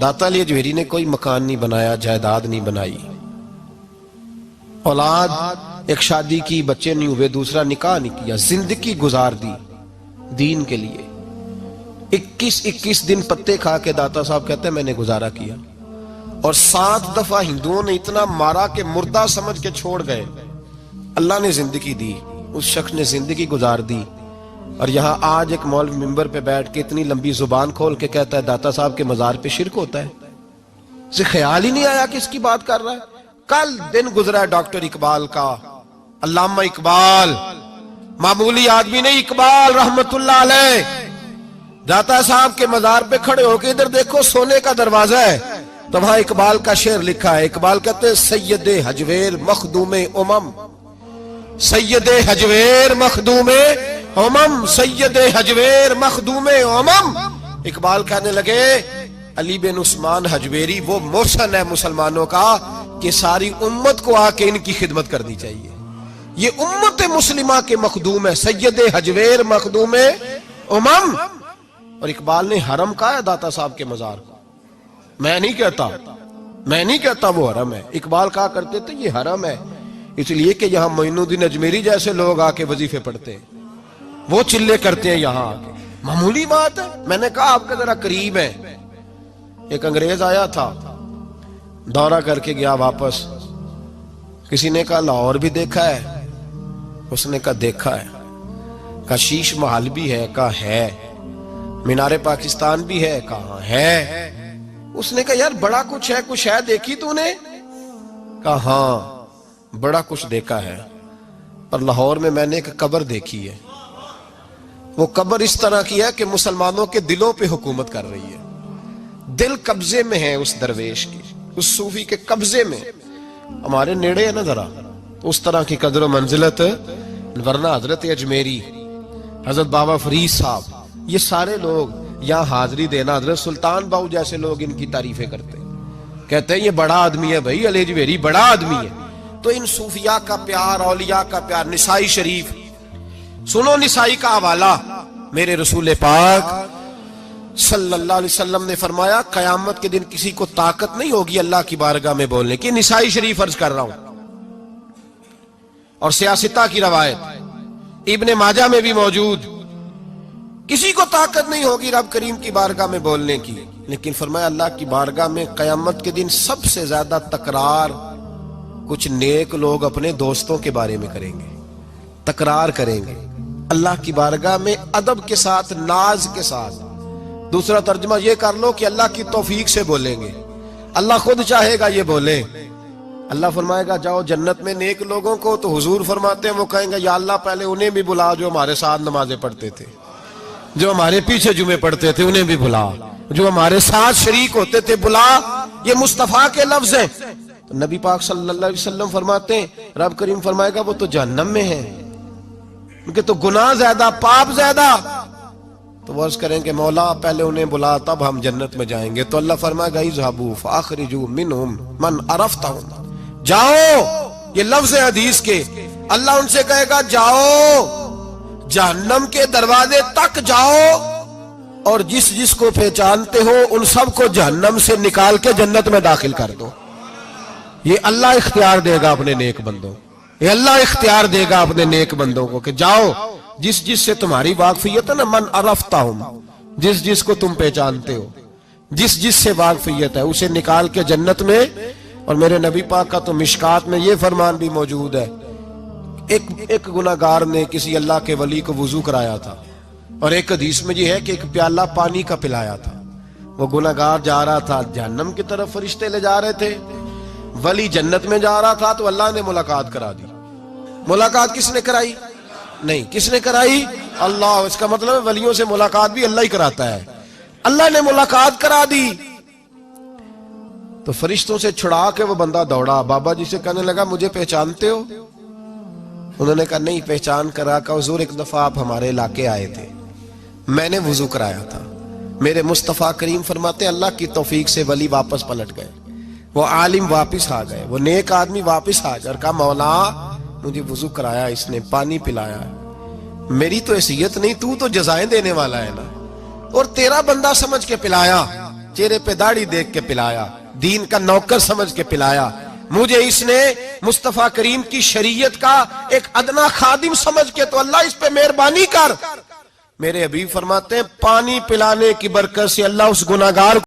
दाता अली अजमेरी ने कोई मकान नहीं बनाया, जायदाद नहीं बनाई, औलाद एक शादी की, बच्चे नहीं हुए, दूसरा निकाह नहीं किया, जिंदगी गुजार दी दीन के लिए। 21 दिन पत्ते खा के दाता साहब कहते हैं मैंने गुजारा किया। और 7 दफा हिंदुओं ने इतना मारा कि मुर्दा समझ के छोड़ गए। अल्लाह ने जिंदगी दी, उस शख्स ने जिंदगी गुजार दी। और यहाँ आज एक मौलवी मिंबर पे बैठ के इतनी लंबी जुबान खोल के कहता है दाता साहब के मजार पे शिरक होता है। इसे ख्याल ही नहीं आया कि इसकी बात कर रहा है। कल दिन गुजरा है डॉक्टर इकबाल का, अल्लामा इकबाल, मामूली आदमी नहीं, इकबाल रहमतुल्लाह अलैह। दाता साहब के मजार पे खड़े होके इधर देखो, सोने का दरवाजा है, तो वहां इकबाल का शेर लिखा है। इकबाल कहते हैं सैयदे हजवेर मखदूमे उमम, सैयदे हजवेर मखदूमे उमम, सैयदे हजवेर मखदूमे उमम। इकबाल कहने लगे अली बिन उस्मान हजवेरी वो मोहसन है मुसलमानों का कि सारी उम्मत को आके इनकी खिदमत करनी चाहिए। ये उम्मत मुस्लिमा के मखदूम है, सैयदे हजवेर मखदूमे उमम। और इकबाल ने हरम कहा है दाता साहब के मजार को। मैं नहीं कहता वो हरम है। इकबाल कहा करते थे ये हरम है, इसलिए कि यहाँ मोइनुद्दीन अजमेरी जैसे लोग आके वजीफे पढ़ते हैं, वो चिल्ले करते हैं यहाँ आके। मामूली बात है। मैंने कहा आपके जरा करीब है। एक अंग्रेज आया था, दौरा करके गया वापस। किसी ने कहा लाहौर भी देखा है? उसने कहा देखा है। कहा शीश महल भी है? कहा है। मीनारे पाकिस्तान भी है? कहा है। उसने कहा यार बड़ा कुछ है देखी तूने? कहा हाँ बड़ा कुछ देखा है, पर लाहौर में मैंने एक कब्र देखी है। वो कब्र इस तरह की है कि मुसलमानों के दिलों पे हुकूमत कर रही है। दिल कब्जे में है उस दरवेश की, उस सूफी के कब्जे में। हमारे नेड़े है ना जरा, उस तरह की कदर मंजिलत। वरना हजरत अजमेरी, हजरत बाबा फरीद साहब, ये सारे लोग यहाँ हाजिरी देना, हजरत सुल्तान बाहू जैसे लोग इनकी तारीफें करते हैं, कहते हैं ये बड़ा आदमी है भाई, अली अजमेरी बड़ा आदमी है। तो इन सूफिया का प्यार, औलिया का प्यार। निसाई शरीफ सुनो, निसाई का हवाला। मेरे रसूल पाक सल्लल्लाहु अलैहि वसल्लम ने फरमाया कयामत के दिन किसी को ताकत नहीं होगी अल्लाह की बारगाह में बोलने की। निसाई शरीफ अर्ज कर रहा हूं। और सियासता की रवायत इब्ने माजा में भी मौजूद, किसी को ताकत नहीं होगी रब करीम की बारगाह में बोलने की। लेकिन फरमाया अल्लाह की बारगाह में कयामत के दिन सबसे ज्यादा तकरार कुछ नेक लोग अपने दोस्तों के बारे में करेंगे, तकरार करेंगे अल्लाह की बारगाह में अदब के साथ, नाज के साथ। दूसरा तर्जमा ये कर लो कि अल्लाह की तौफीक से बोलेंगे। अल्लाह खुद चाहेगा ये बोले। अल्लाह फरमाएगा जाओ जन्नत में नेक लोगों को, तो हुजूर फरमाते हैं वो कहेंगे या अल्लाह पहले उन्हें भी बुला जो हमारे साथ नमाजें पढ़ते थे, जो हमारे पीछे जुमे पढ़ते थे उन्हें भी बुला, जो हमारे साथ शरीक होते थे बुला। ये मुस्तफा के लफ्ज हैं। तो नबी पाक सल्लल्लाहु अलैहि वसल्लम फरमाते हैं रब करीम फरमाएगा वो तो जहन्नम में है, उनके तो गुनाह ज्यादा, पाप ज्यादा। तो वो अर्ज करेंगे मौला पहले उन्हें बुला तब हम जन्नत में जाएंगे। तो अल्लाह फरमाएगा इज़हाबू फ़अख़रिजू मिनहुम मन अरफ़तहुम, जाओ। ये लफ्ज है हदीस के। अल्लाह उनसे कहेगा जाओ जहन्नम के दरवाजे तक जाओ, और जिस जिसको पहचानते हो उन सबको जहन्नम से निकाल के जन्नत में दाखिल कर दो। ये अल्लाह इख्तियार देगा अपने नेक बंदों, ये अल्लाह इख्तियार देगा अपने नेक बंदों को कि जाओ जिस जिस से तुम्हारी वाकफियत है ना, मन अरफ़तहुम, जिस जिस को तुम पहचानते हो, जिस जिस से वाकफियत है उसे निकाल के जन्नत में। और मेरे नबी पाक का तो मिशकात में ये फरमान भी मौजूद है, एक गुनाहगार ने किसी अल्लाह के वली को वुजू कराया था, और एक हदीस में ये है कि एक प्याला पानी का पिलाया था। वो गुनाहगार जा रहा था जहन्नम की तरफ, फरिश्ते ले जा रहे थे, वली जन्नत में जा रहा था, तो अल्लाह ने मुलाकात करा दी। मुलाकात किसने कराई? नहीं, किसने कराई? अल्लाह। इसका मतलब है वलियों से मुलाकात भी अल्लाह ही कराता है। अल्लाह ने मुलाकात करा दी। तो फरिश्तों से छुड़ा के वो बंदा दौड़ा, बाबा जी से कहने लगा मुझे पहचानते हो? उन्होंने कहा नहीं पहचान करा। का हुजूर एक दफा आप हमारे इलाके आए थे, मैंने वुजू कराया था। मेरे मुस्तफा करीम फरमाते अल्लाह की तौफीक से वली वापस पलट गए, वो आलिम वापस आ गए, वो नेक आदमी वापस आ गए और कहा मौला मुझे वुजू कराया इसने, पानी पिलाया, मेरी तो हैसियत नहीं, तू तो जजाएं देने वाला है ना, और तेरा बंदा समझ के पिलाया। चेहरे पे दाढ़ी देख के पिलाया, दीन का नौकर समझ के पिलाया, मुझे इसने मुस्तफा करीम की शरीयत का एक अदना खादिम समझ के, तो अल्लाह इस पे मेहरबानी कर। मेरे हबीब फरमाते हैं पानी पिलाने की बरकत से अल्लाह उस गुनाहगार